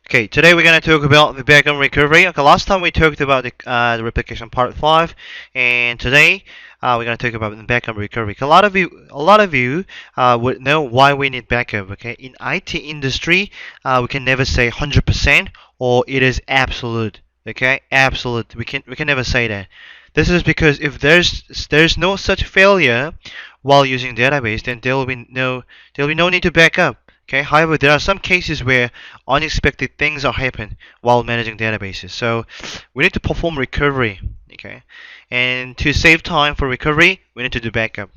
Okay, today we're going to talk about the backup recovery. Okay, last time we talked about the replication part 5, and today we're going to talk about the backup recovery. A lot of you would know why we need backup. Okay, in IT industry, we can never say 100% or it is absolute. Okay, absolute. We can never say that. This is because if there's no such failure while using database, then there will be no need to back up. Okay. However, there are some cases where unexpected things are happen while managing databases. So we need to perform recovery. Okay. And to save time for recovery, we need to do backup.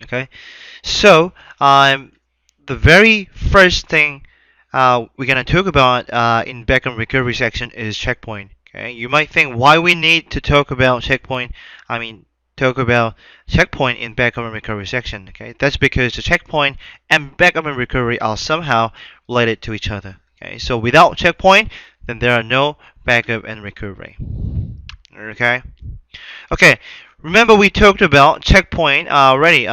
Okay. So the very first thing we're gonna talk about in backup recovery section is checkpoint. Okay. You might think why we need to talk about checkpoint. I mean, talk about checkpoint in backup and recovery section. Okay, that's because the checkpoint and backup and recovery are somehow related to each other. Okay, so without checkpoint, then there are no backup and recovery. Okay. Okay. Remember we talked about checkpoint already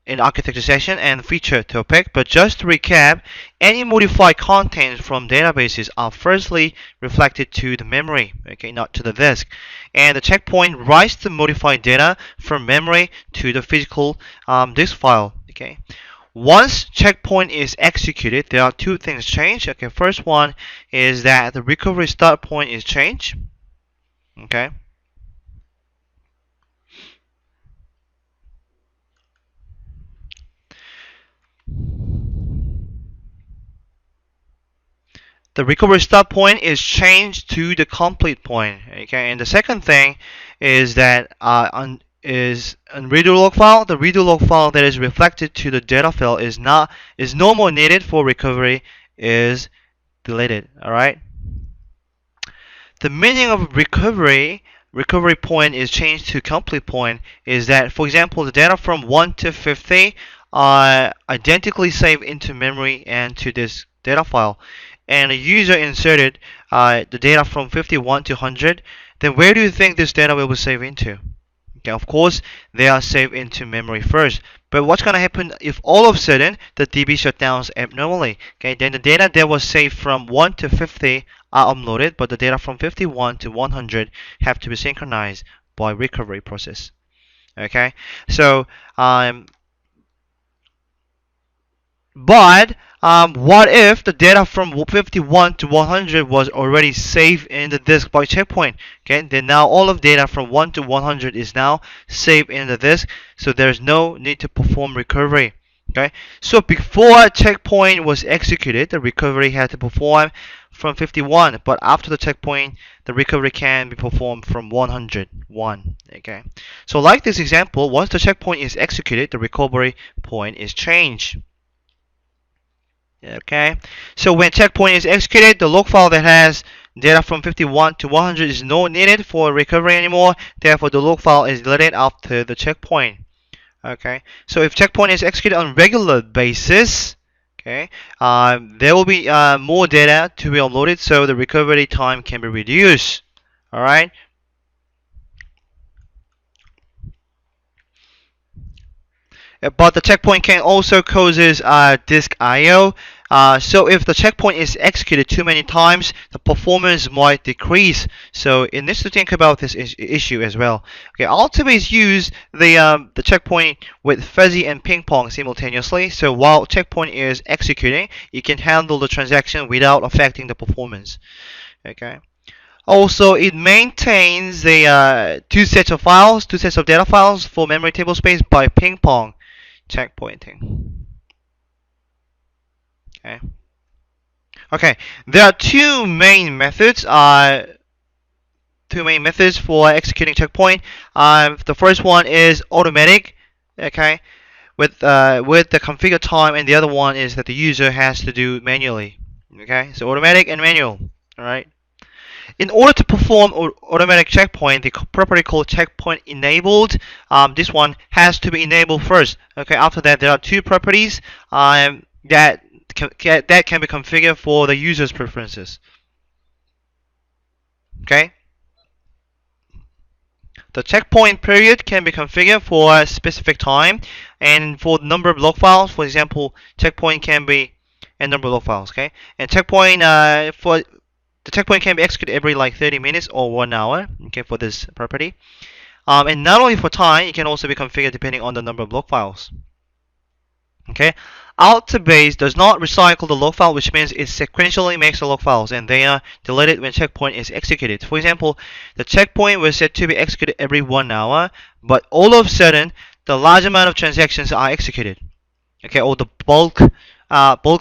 in architecture session and feature topic, but just to recap, any modified contents from databases are firstly reflected to the memory, okay, not to the disk. And the checkpoint writes the modified data from memory to the physical disk file, okay. Once checkpoint is executed, there are two things change. Okay, first one is that the recovery start point is changed, okay. The recovery start point is changed to the complete point. Okay, and the second thing is that on redo log file. The redo log file that is reflected to the data file is no more needed for recovery is deleted. All right. The meaning of recovery point is changed to complete point is that, for example, the data from 1 to 50 are identically saved into memory and to this data file, and a user inserted the data from 51 to 100, then where do you think this data will be saved into? Okay, of course, they are saved into memory first. But what's going to happen if all of a sudden the DB shutdowns abnormally? Okay, then the data that was saved from 1 to 50 are uploaded, but the data from 51 to 100 have to be synchronized by recovery process. Okay, so but what if the data from 51 to 100 was already saved in the disk by checkpoint? Okay, then now all of data from 1 to 100 is now saved in the disk, so there's no need to perform recovery. Okay, so before checkpoint was executed, the recovery had to perform from 51, but after the checkpoint, the recovery can be performed from 101. Okay, so like this example, once the checkpoint is executed, the recovery point is changed. Okay, so when checkpoint is executed, the log file that has data from 51 to 100 is not needed for recovery anymore. Therefore, the log file is deleted after the checkpoint. Okay, so if checkpoint is executed on regular basis, okay, there will be more data to be uploaded, so the recovery time can be reduced. All right. But the checkpoint can also causes disk I/O. So if the checkpoint is executed too many times, the performance might decrease. So it needs to think about this issue as well. Okay, ALTIBASE use the checkpoint with fuzzy and ping pong simultaneously. So while checkpoint is executing, you can handle the transaction without affecting the performance. Okay. Also, it maintains the two sets of data files for memory table space by ping pong checkpointing. Okay. Okay. There are two main methods. For executing checkpoint. The first one is automatic. Okay. With the configure time, and the other one is that the user has to do manually. Okay. So automatic and manual. All right. In order to perform automatic checkpoint, the property called checkpoint enabled, this one has to be enabled first. Okay, after that, there are two properties that can be configured for the user's preferences. Okay, the checkpoint period can be configured for a specific time, and for the number of log files, for example, checkpoint can be and number of log files. Okay, and checkpoint for the checkpoint can be executed every like 30 minutes or 1 hour. Okay, for this property. And not only for time, it can also be configured depending on the number of log files. Okay, ALTIBASE does not recycle the log file, which means it sequentially makes the log files and they are deleted when checkpoint is executed. For example, the checkpoint was set to be executed every 1 hour, but all of a sudden, the large amount of transactions are executed. Okay, or the bulk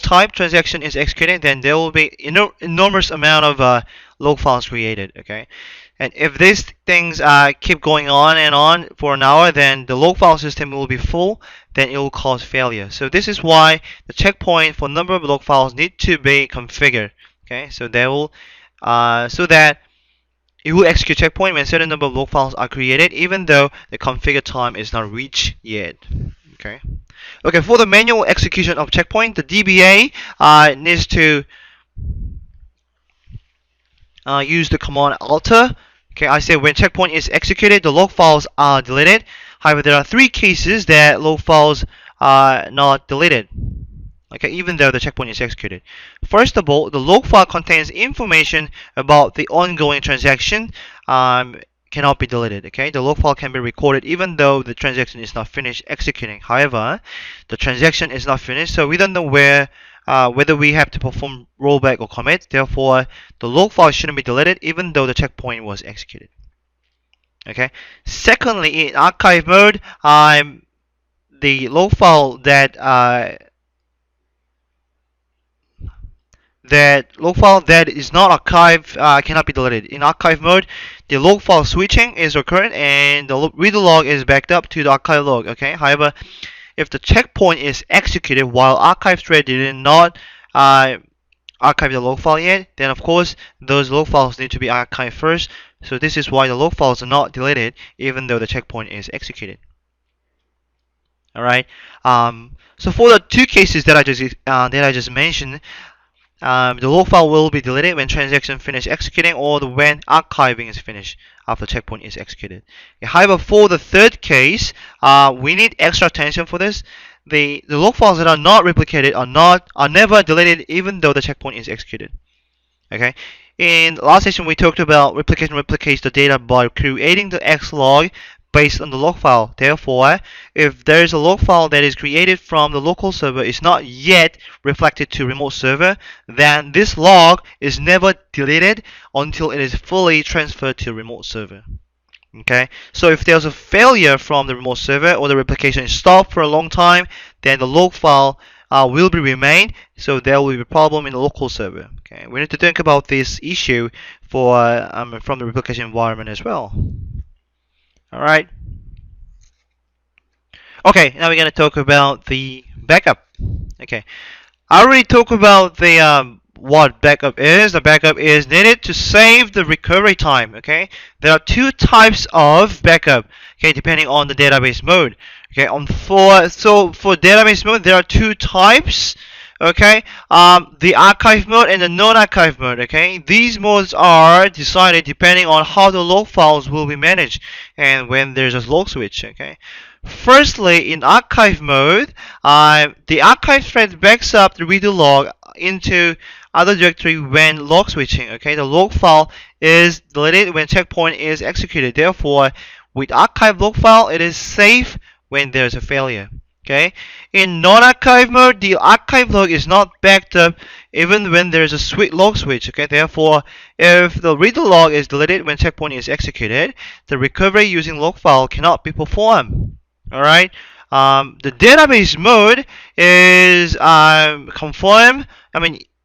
type transaction is executed, then there will be enormous amount of log files created. Okay, and if these things keep going on and on for an hour, then the log file system will be full, then it will cause failure. So this is why the checkpoint for number of log files need to be configured. Okay, so they will so that it will execute checkpoint when certain number of log files are created, even though the configure time is not reached yet. Okay. Okay, for the manual execution of checkpoint, the DBA needs to use the command alter. Okay, I say when checkpoint is executed, the log files are deleted. However, there are 3 cases that log files are not deleted. Okay, even though the checkpoint is executed. First of all, the log file contains information about the ongoing transaction. Cannot be deleted. Okay, the log file can be recorded even though the transaction is not finished executing. However, the transaction is not finished, so we don't know whether we have to perform rollback or commit. Therefore, the log file shouldn't be deleted even though the checkpoint was executed. Okay. Secondly, in archive mode, the log file that is not archived cannot be deleted. In archive mode, the log file switching is occurring and the reader log is backed up to the archive log. Okay. However, if the checkpoint is executed while archive thread did not archive the log file yet, then of course those log files need to be archived first. So this is why the log files are not deleted even though the checkpoint is executed. All right. So for the 2 cases that I just mentioned, the log file will be deleted when transaction finish executing or when archiving is finished after checkpoint is executed. However, for the 3rd case, we need extra attention for this. The log files that are not replicated are never deleted even though the checkpoint is executed. Okay. In the last session, we talked about replication replicates the data by creating the X log based on the log file. Therefore, if there is a log file that is created from the local server is not yet reflected to remote server, then this log is never deleted until it is fully transferred to remote server. Okay, so if there's a failure from the remote server or the replication is stopped for a long time, then the log file will be remain, so there will be a problem in the local server. Okay, we need to think about this issue for from the replication environment as well. All right. Okay, now we're gonna talk about the backup. Okay, I already talked about the what backup is. The backup is needed to save the recovery time. Okay, there are 2 types of backup. Okay, depending on the database mode. Okay, for database mode there are 2 types. Okay, the archive mode and the non-archive mode. Okay, these modes are decided depending on how the log files will be managed and when there's a log switch. Okay. Firstly, in archive mode, the archive thread backs up the reader log into other directory when log switching. Okay, the log file is deleted when checkpoint is executed. Therefore, with archive log file, it is safe when there's a failure. Okay, in non-archive mode, the archive log is not backed up even when there's a log switch. Okay, therefore, if the reader log is deleted when checkpoint is executed, the recovery using log file cannot be performed. All right. The database mode is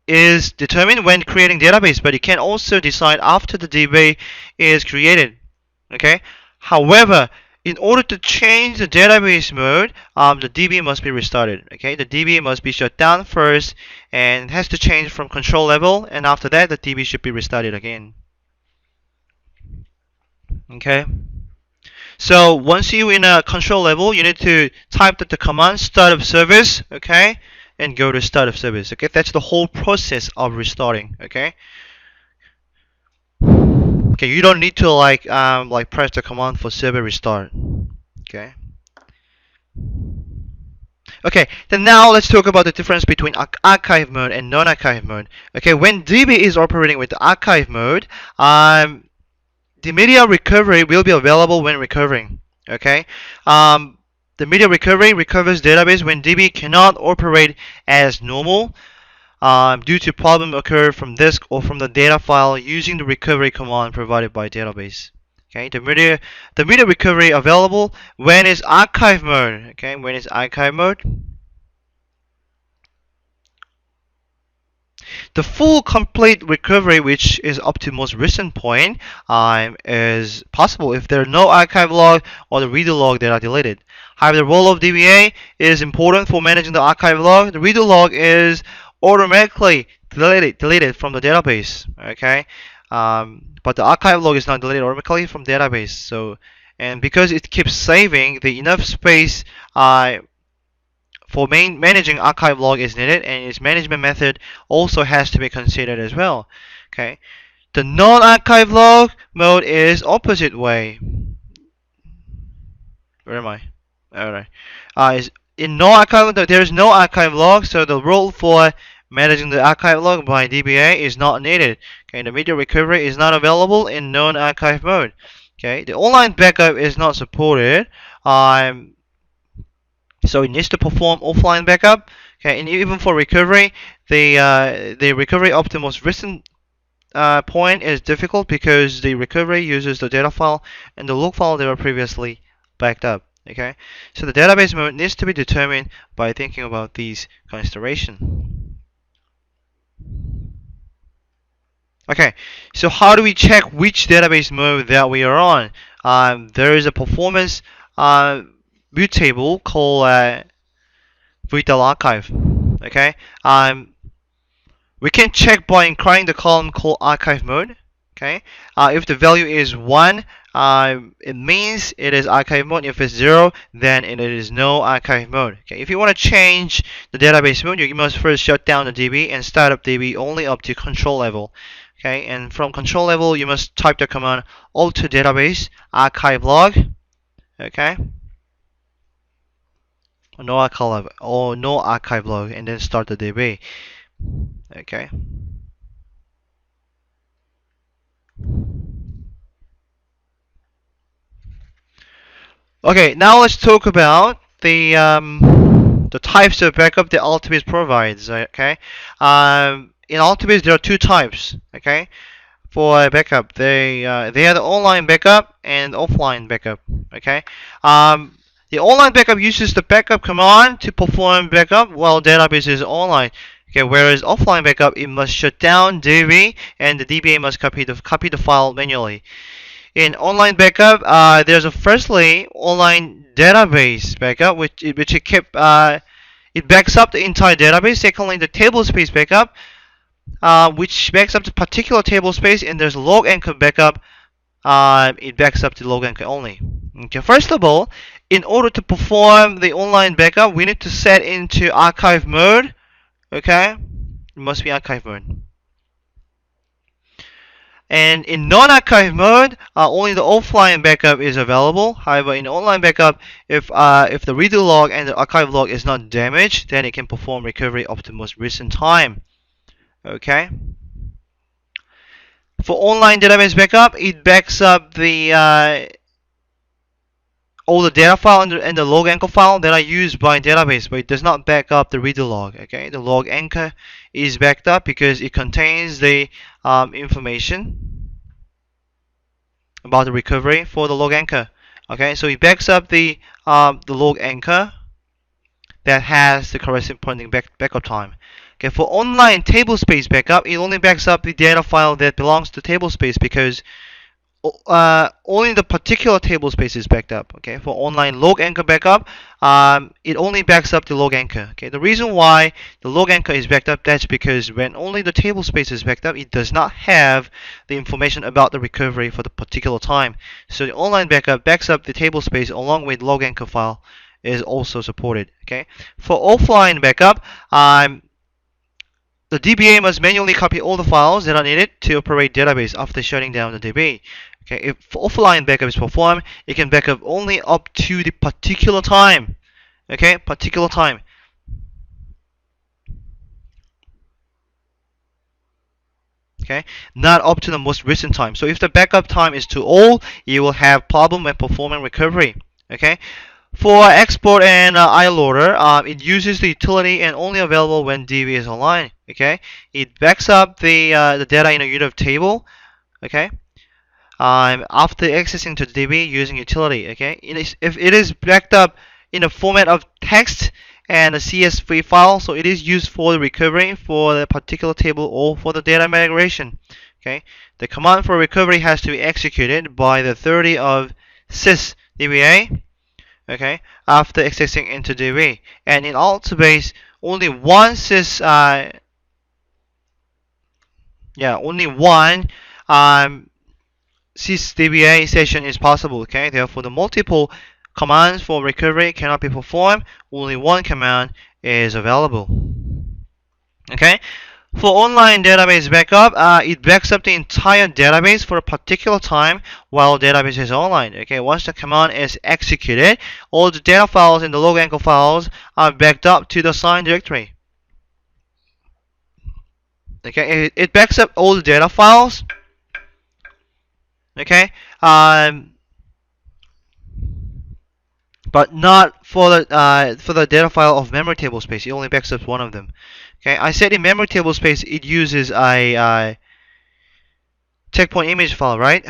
is determined when creating database, but it can also decide after the DB is created. Okay. However, in order to change the database mode, the DB must be restarted. Okay, the DB must be shut down first, and it has to change from control level, and after that, the DB should be restarted again. Okay. So once you're in a control level, you need to type the command startup service, okay, and go to startup service. Okay, that's the whole process of restarting. Okay. Okay, you don't need to like press the command for server restart. Okay. Okay, then now let's talk about the difference between archive mode and non-archive mode. Okay, when DB is operating with the archive mode, the media recovery will be available when recovering. Okay, the media recovery recovers database when DB cannot operate as normal due to problem occur from disk or from the data file using the recovery command provided by database. Okay, the media recovery available when it's archive mode. Okay, when it's archive mode. The full complete recovery, which is up to most recent point, is possible if there are no archive log or the reader log that are deleted. However, the role of DBA is important for managing the archive log. The reader log is automatically deleted from the database. Okay, but the archive log is not deleted automatically from database. So, and because it keeps saving, the enough space for managing archive log is needed, and its management method also has to be considered as well. Okay, the non-archive log mode is opposite way. Where am I? Alright. Is in no archive, there is no archive log, so the role for managing the archive log by DBA is not needed. Okay, the media recovery is not available in non-archive mode. Okay, the online backup is not supported. So it needs to perform offline backup. Okay, and even for recovery, the recovery up to the most recent point is difficult because the recovery uses the data file and the log file that were previously backed up. Okay, so the database mode needs to be determined by thinking about these considerations. Okay, so how do we check which database mode that we are on? There is a performance view table called vital archive. Okay, we can check by including the column called archive mode. Okay, if the value is 1, it means it is archive mode. If it's 0, then it is no archive mode. Okay, if you want to change the database mode, you must first shut down the DB and start up DB only up to control level. Okay, and from control level, you must type the command alter database archive log. Okay, no archive log, and then start the DB. Okay. Okay, now let's talk about the types of backup that ALTIBASE provides. Okay, in ALTIBASE there are two types. Okay, for backup, they are the online backup and offline backup. Okay, the online backup uses the backup command to perform backup while database is online. Okay, whereas offline backup, it must shut down DB and the DBA must copy the file manually. In online backup, there's a firstly online database backup, which it backs up the entire database. Secondly, the tablespace backup, which backs up the particular table space, and there's log anchor backup. It backs up the log anchor only. Okay, first of all, in order to perform the online backup, we need to set into archive mode. Okay, it must be archive mode. And in non-archive mode, only the offline backup is available. However, in online backup, if the reader log and the archive log is not damaged, then it can perform recovery up to most recent time. Okay. For online database backup, it backs up the all the data file and the log anchor file that are used by database, but it does not back up the reader log. Okay, the log anchor is backed up because it contains the information about the recovery for the log anchor. Okay, so it backs up the log anchor that has the corresponding backup time. Okay, for online tablespace backup, it only backs up the data file that belongs to tablespace because only the particular table space is backed up. Okay, for online log anchor backup, it only backs up the log anchor. Okay, the reason why the log anchor is backed up, that's because when only the table space is backed up, it does not have the information about the recovery for the particular time. So the online backup backs up the table space along with log anchor file is also supported. Okay, for offline backup, the DBA must manually copy all the files that are needed to operate database after shutting down the DB. Okay, if offline backup is performed, it can backup only up to the particular time. Okay, particular time. Okay, not up to the most recent time. So if the backup time is too old, you will have problem when performing recovery. Okay, for export and iLoader, it uses the utility and only available when DB is online. Okay, it backs up the data in a unit of table. Okay, after accessing to the DB using utility. Okay, if it is backed up in the format of text and a CSV file, so it is used for the recovery for the particular table or for the data migration. Okay, the command for recovery has to be executed by the 30 of sys DBA. Okay, after accessing into DB, and in ALTIBASE only one sys only one sysdba session is possible. Okay, therefore the multiple commands for recovery cannot be performed. Only one command is available. Okay, for online database backup, it backs up the entire database for a particular time while database is online. Okay, once the command is executed, all the data files and the loganchor files are backed up to the assigned directory. Okay, it backs up all the data files. Okay, but not for the data file of memory table space. It only backs up one of them. Okay, I said in memory table space it uses a checkpoint image file, right?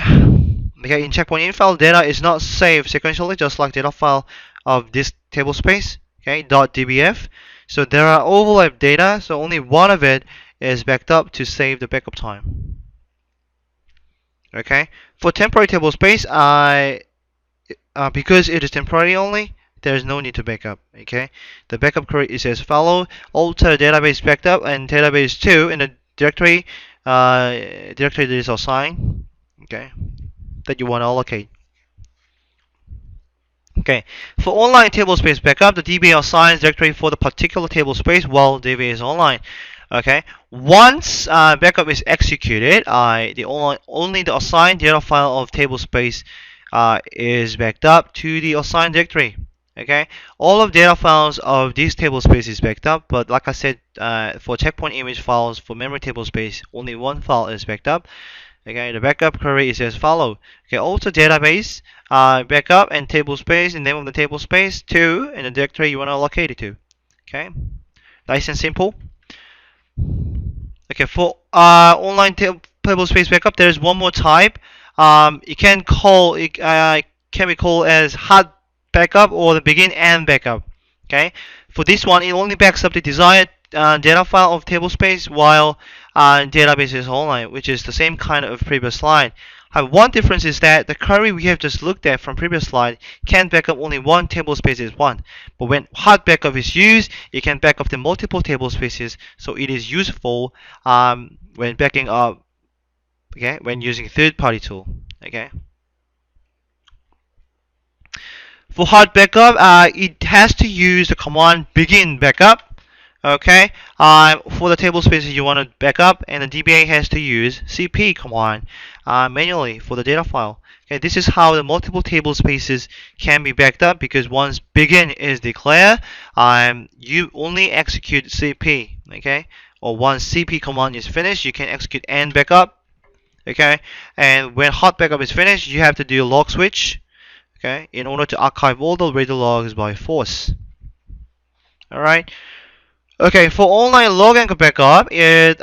Okay, in checkpoint image file, data is not saved sequentially, just like data file of this table space. Okay, .dbf. So there are overlap data, so only one of it is backed up to save the backup time. Okay, for temporary table space, because it is temporary only, there is no need to backup. Okay, the backup query is as follows: alter database backed up and database 2 in the directory directory that is assigned. Okay, that you want to allocate. Okay, for online tablespace backup, the DBA assigns directory for the particular tablespace while DBA is online. Okay, once backup is executed, only the assigned data file of tablespace is backed up to the assigned directory. Okay, all of data files of this tablespace is backed up, but like I said, for checkpoint image files for memory tablespace, only one file is backed up. Okay, the backup query is as follows. Okay, alter database backup and tablespace, the name of the tablespace, to and the directory you want to allocate it to. Okay, nice and simple. Okay, for online tablespace backup, there is one more type. It can be called as hard backup or the begin and backup. Okay, for this one, it only backs up the desired data file of tablespace while database is online, which is the same kind of previous slide. One difference is that the query we have just looked at from previous slide can back up only one tablespace at once. But when hard backup is used, it can back up the multiple tablespaces, so it is useful when backing up. Okay, when using third-party tool. Okay. For hard backup, it has to use the command begin backup. Okay, for the table spaces you want to back up, and the DBA has to use cp command manually for the data file. Okay, this is how the multiple table spaces can be backed up, because once begin is declared, you only execute cp. Okay, or once cp command is finished, you can execute end backup. Okay, and when hot backup is finished, you have to do log switch. Okay, in order to archive all the radio logs by force. All right. Okay, for online log anchor backup, it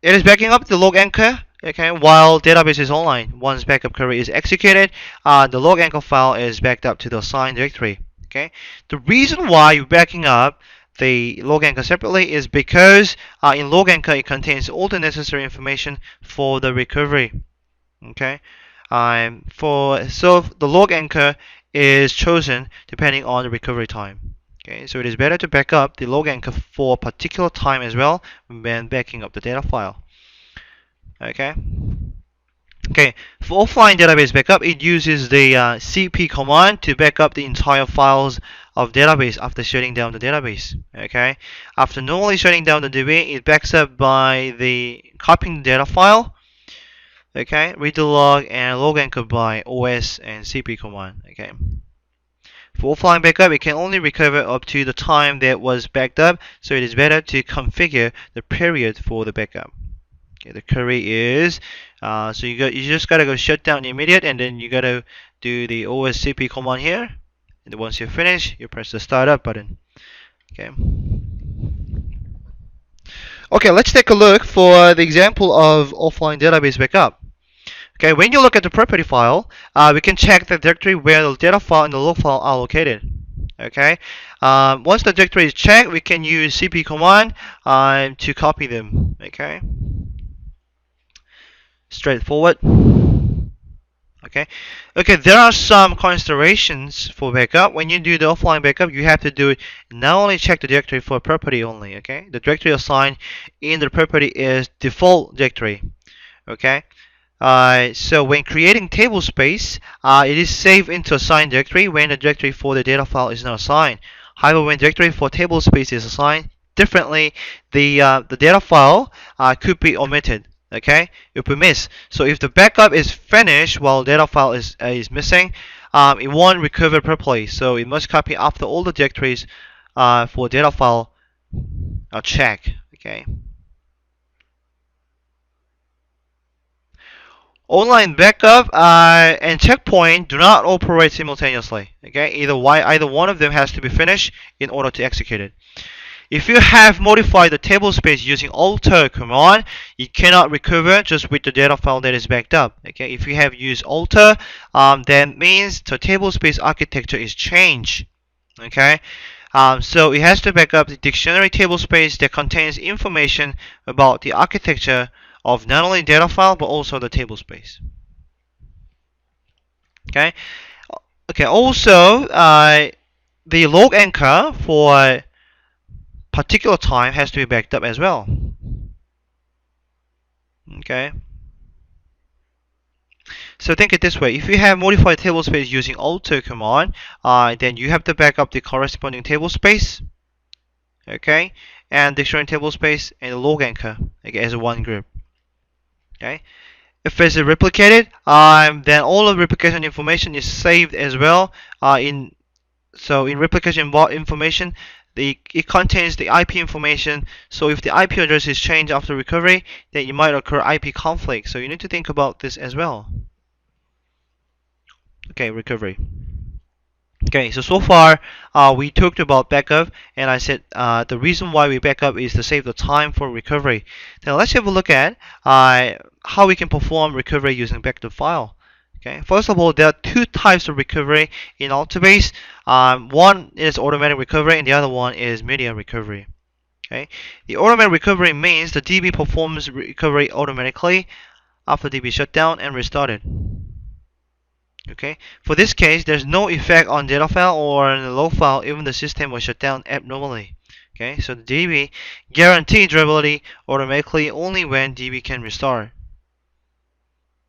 is backing up the log anchor. Okay, while database is online. Once backup query is executed, the log anchor file is backed up to the assigned directory. Okay, the reason why you're backing up the log anchor separately is because in log anchor it contains all the necessary information for the recovery. Okay, so the log anchor is chosen depending on the recovery time. Okay, so it is better to back up the log anchor for a particular time as well when backing up the data file. Okay. Okay, for offline database backup, it uses the cp command to back up the entire files of database after shutting down the database. Okay, after normally shutting down the DB, it backs up by the copying the data file. Okay, read the log and log anchor by os and cp command. Okay. For offline backup, it can only recover up to the time that was backed up, so it is better to configure the period for the backup. Okay, the query is so you just gotta go shutdown immediate, and then you gotta do the OSCP command here. And then once you finish, you press the startup button. Okay. Okay, let's take a look for the example of offline database backup. Okay, when you look at the property file, we can check the directory where the data file and the log file are located. Okay, once the directory is checked, we can use cp command to copy them. Okay, straightforward. Okay, there are some considerations for backup. When you do the offline backup, you have to do it not only check the directory for property only. Okay, the directory assigned in the property is default directory. Okay, so when creating tablespace, it is saved into assigned directory when the directory for the data file is not assigned. However, when directory for tablespace is assigned differently, the data file could be omitted. Okay, it will be missed. So if the backup is finished while data file is missing, it won't recover properly. So it must copy after all the directories for data file are checked. Okay. Online backup and checkpoint do not operate simultaneously. Okay, either one of them has to be finished in order to execute it. If you have modified the tablespace using alter command, you cannot recover just with the data file that is backed up. Okay, if you have used alter, that means the tablespace architecture is changed. Okay, so it has to back up the dictionary tablespace that contains information about the architecture of not only data file but also the tablespace. Okay. Okay. Also, the log anchor for particular time has to be backed up as well. Okay. So think it this way: if you have modified tablespace using alter command, then you have to back up the corresponding tablespace. Okay, and dictionary tablespace and the log anchor, okay, as one group. Okay. If it's replicated, then all of replication information is saved as well. In replication information, it contains the IP information. So if the IP address is changed after recovery, then it might occur IP conflict. So you need to think about this as well. Okay, recovery. Okay, so far we talked about backup, and I said the reason why we backup is to save the time for recovery. Now let's have a look at how we can perform recovery using backup file. Okay, first of all, there are two types of recovery in ALTIBASE. One is automatic recovery, and the other one is media recovery. Okay, the automatic recovery means the DB performs recovery automatically after DB shutdown and restarted. Okay, for this case, there's no effect on data file or on the log file even the system was shut down abnormally. Okay, so the DB guarantees durability automatically only when DB can restart.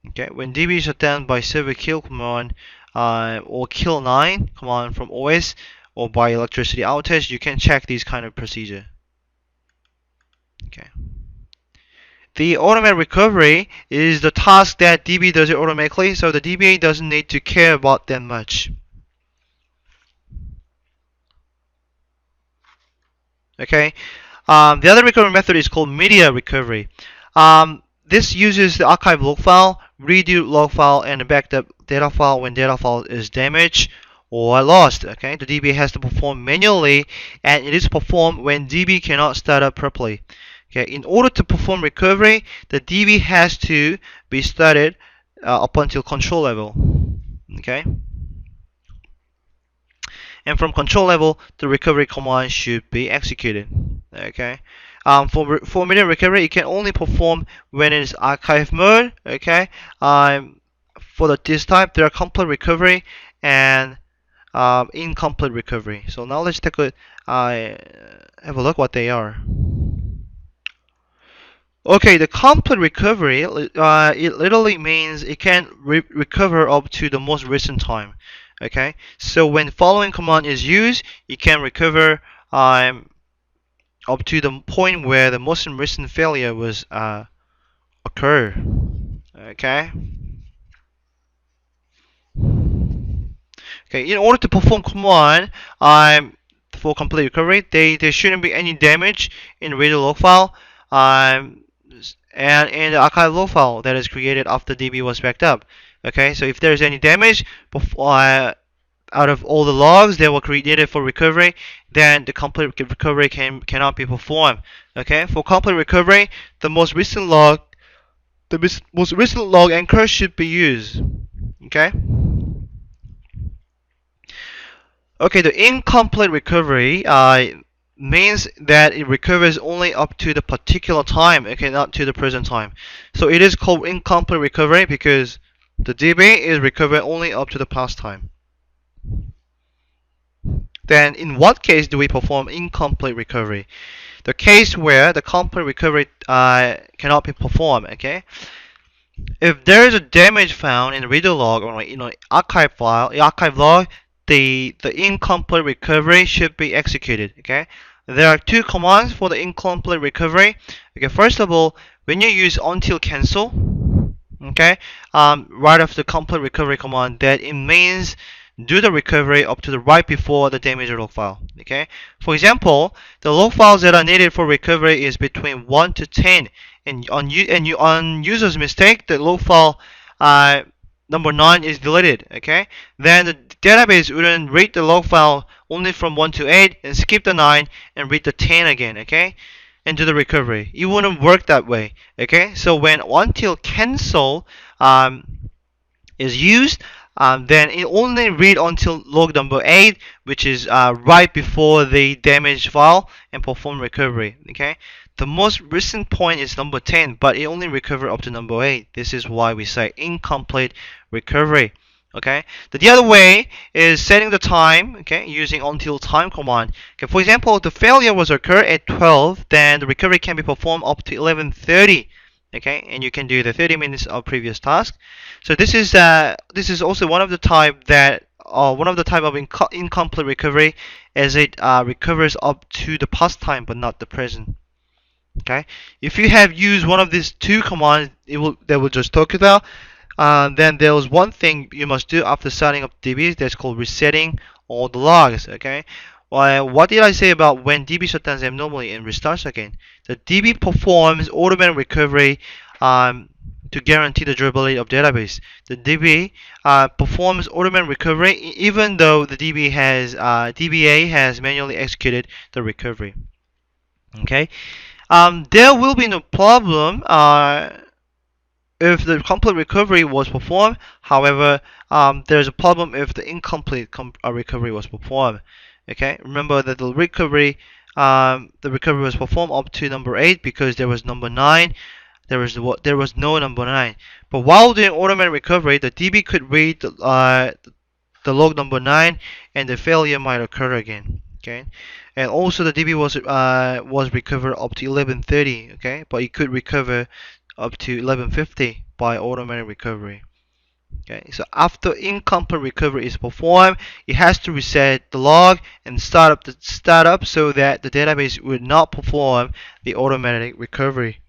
Okay, when DB is shut down by server kill command or kill 9 command from OS or by electricity outage, you can check these kind of procedure. Okay. The automatic recovery is the task that DB does it automatically, so the DBA doesn't need to care about that much. Okay. The other recovery method is called media recovery. This uses the archive log file, redo log file, and the backed up data file when data file is damaged or lost. Okay, the DB has to perform manually, and it is performed when DB cannot start up properly. Okay, in order to perform recovery, the DB has to be started up until control level. Okay, and from control level, the recovery command should be executed. Okay, for media recovery, it can only perform when it is archive mode. Okay, for this type, there are complete recovery and incomplete recovery. So now let's take a have a look what they are. Okay, the complete recovery, it literally means it can recover up to the most recent time. Okay, so when following command is used, it can recover up to the point where the most recent failure was occur. Okay. Okay, in order to perform command for complete recovery, there shouldn't be any damage in the read log file. and in the archive log file that is created after DB was backed up. Okay, so if there's any damage out of all the logs that were created for recovery, then the complete recovery cannot be performed. Okay, for complete recovery, the most recent log anchor should be used. Okay. Okay, the incomplete recovery means that it recovers only up to the particular time, okay, not to the present time. So it is called incomplete recovery because the DB is recovering only up to the past time. Then in what case do we perform incomplete recovery? The case where the complete recovery cannot be performed, okay? If there is a damage found in the reader log or archive file, archive log, the incomplete recovery should be executed. Okay, there are two commands for the incomplete recovery. Okay, first of all, when you use until cancel, okay, right after the complete recovery command, that it means do the recovery up to the right before the damage log file. Okay, for example, the log files that are needed for recovery is between 1 to 10, and on user's mistake, the log file number 9 is deleted. Okay, then the database wouldn't read the log file only from 1 to 8 and skip the 9 and read the 10 again. Okay, and do the recovery. It wouldn't work that way. Okay, so when until cancel is used, then it only read until log number 8, which is right before the damaged file, and perform recovery. Okay, the most recent point is number 10, but it only recover up to number 8. This is why we say incomplete recovery. Okay, the other way is setting the time, okay, using until time command. Okay, for example, if the failure was occur at 12, then the recovery can be performed up to 11:30. Okay, and you can do the 30 minutes of previous task. So this is also one of the type of incomplete recovery, as it recovers up to the past time but not the present. Okay, if you have used one of these two commands that we'll just talk about, then there was one thing you must do after starting up DB that's called resetting all the logs. Okay, well, what did I say about when DB shutdowns abnormally and restarts again? The DB performs automatic recovery to guarantee the durability of database. The DB performs automatic recovery even though the DBA has manually executed the recovery. Okay, there will be no problem if the complete recovery was performed. However, there's a problem if the incomplete recovery was performed. Okay, remember that the recovery was performed up to number 8 because there was number 9. There was no number 9. But while doing automatic recovery, the DB could read the log number 9, and the failure might occur again. Okay, and also the DB was recovered up to 11:30. Okay, but it could recover up to 11:50 by automatic recovery. Okay, so after incomplete recovery is performed, it has to reset the log and start up so that the database would not perform the automatic recovery.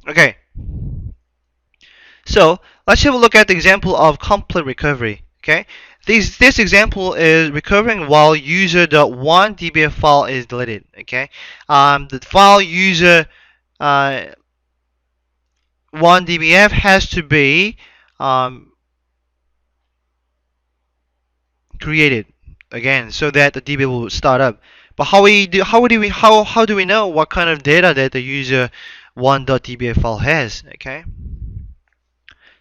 Okay, so let's have a look at the example of complete recovery. Okay, this example is recovering while user.1 DBA file is deleted. Okay, the file user 1 DBF has to be created again so that the DB will start up. But how do we know what kind of data that the user 1.dba file has? Okay,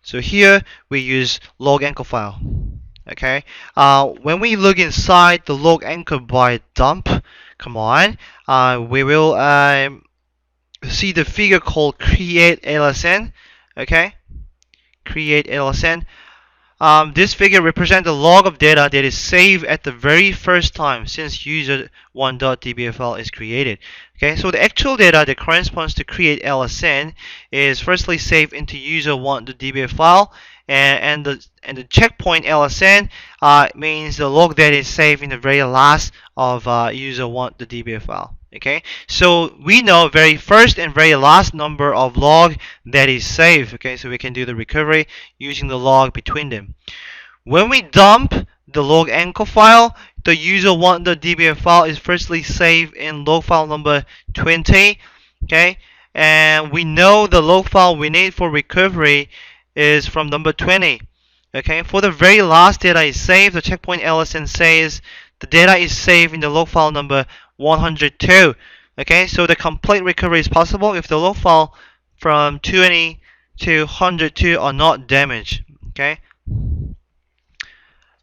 so here we use log anchor file. Okay, when we look inside the log anchor by dump command, we will see the figure called create LSN. Okay, create LSN. This figure represents the log of data that is saved at the very first time since user1.dba file is created. Okay, so the actual data that corresponds to create LSN is firstly saved into user1.dba file, and the checkpoint LSN means the log that is saved in the very last of user1.dba file. Okay, so we know very first and very last number of log that is saved. Okay, so we can do the recovery using the log between them. When we dump the log anchor file, the user want the DBA file is firstly saved in log file number 20. Okay, and we know the log file we need for recovery is from number 20. Okay, for the very last data is saved, the checkpoint LSN says the data is saved in the log file number 102. Okay, so the complete recovery is possible if the log file from 20 to 102 are not damaged. Okay.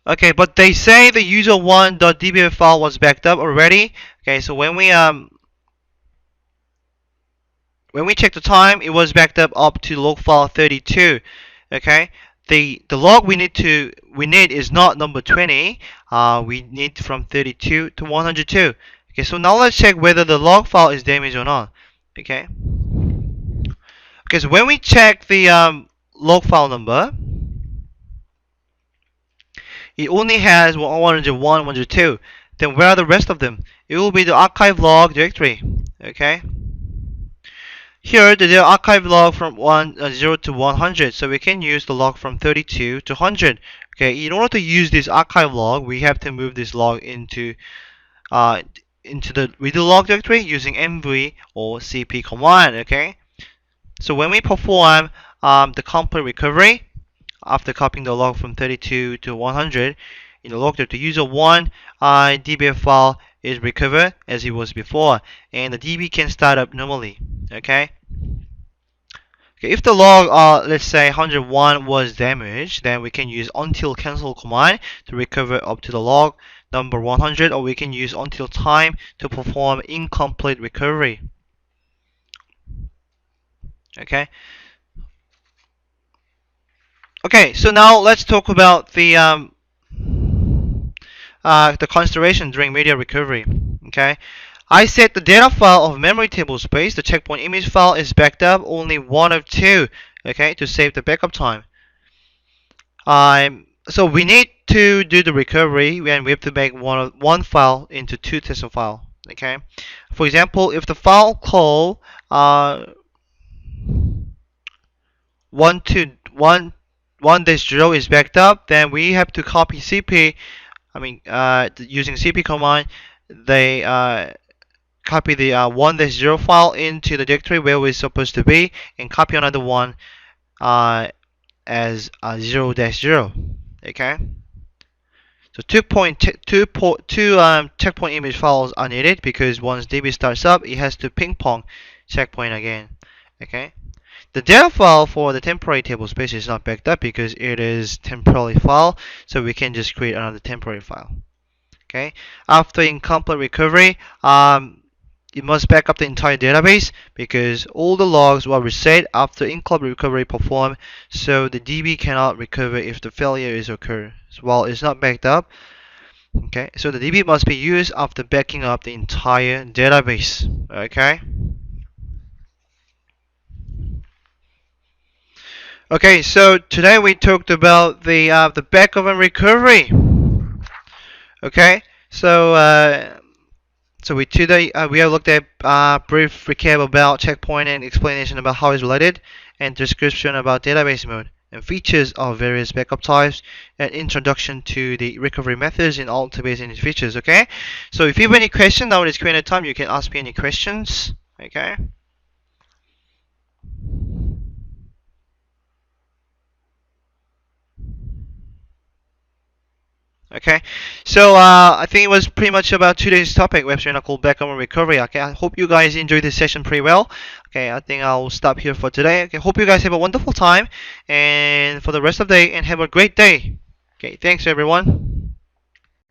Okay, but they say the user1.dba file was backed up already. Okay, so when we check the time, it was backed up to log file 32. Okay, the log we need is not number 20. We need from 32 to 102. Okay, so now let's check whether the log file is damaged or not. Okay, because when we check the log file number, it only has 101, 102. Then where are the rest of them? It will be the archive log directory. Okay. Here, the archive log from 0 to 100, so we can use the log from 32 to 100. Okay, in order to use this archive log, we have to move this log into the redo log directory using mv or cp command. Okay, so when we perform the complete recovery after copying the log from 32 to 100, in the log directory, user 1 DBA file is recovered as it was before, and the DB can start up normally. Okay. Okay, if the log, let's say 101 was damaged, then we can use until cancel command to recover up to the log number 100, or we can use until time to perform incomplete recovery. Okay. Okay, so now let's talk about the consideration during media recovery. Okay. I said the data file of memory table space, the checkpoint image file, is backed up only one of two, okay, to save the backup time. So we need to do the recovery and we have to make one file into two test file. Okay. For example, if the file call 1.0 is backed up, then we have to copy CP. Using CP command, they copy the 1.0 file into the directory where we're supposed to be, and copy another one as 0.0. Okay. So two checkpoint image files are needed because once DB starts up, it has to ping pong checkpoint again. Okay. The data file for the temporary table space is not backed up because it is temporary file, so we can just create another temporary file. Okay. After incomplete recovery, it must back up the entire database because all the logs were reset after incomplete recovery performed, so the DB cannot recover if the failure is occurred while it's not backed up. Okay, so the DB must be used after backing up the entire database. Okay. Okay, so today we talked about the backup and recovery. Okay, so we have looked at brief recap about checkpoint and explanation about how it's related, and description about database mode and features of various backup types, and introduction to the recovery methods in ALTIBASE and its features. Okay, so if you have any questions now it's Q&A time, you can ask me any questions. Okay. Okay, so I think it was pretty much about today's topic, web server called backup and recovery. Okay, I hope you guys enjoyed this session pretty well. Okay, I think I'll stop here for today. Okay, hope you guys have a wonderful time and for the rest of the day, and have a great day. Okay, thanks everyone.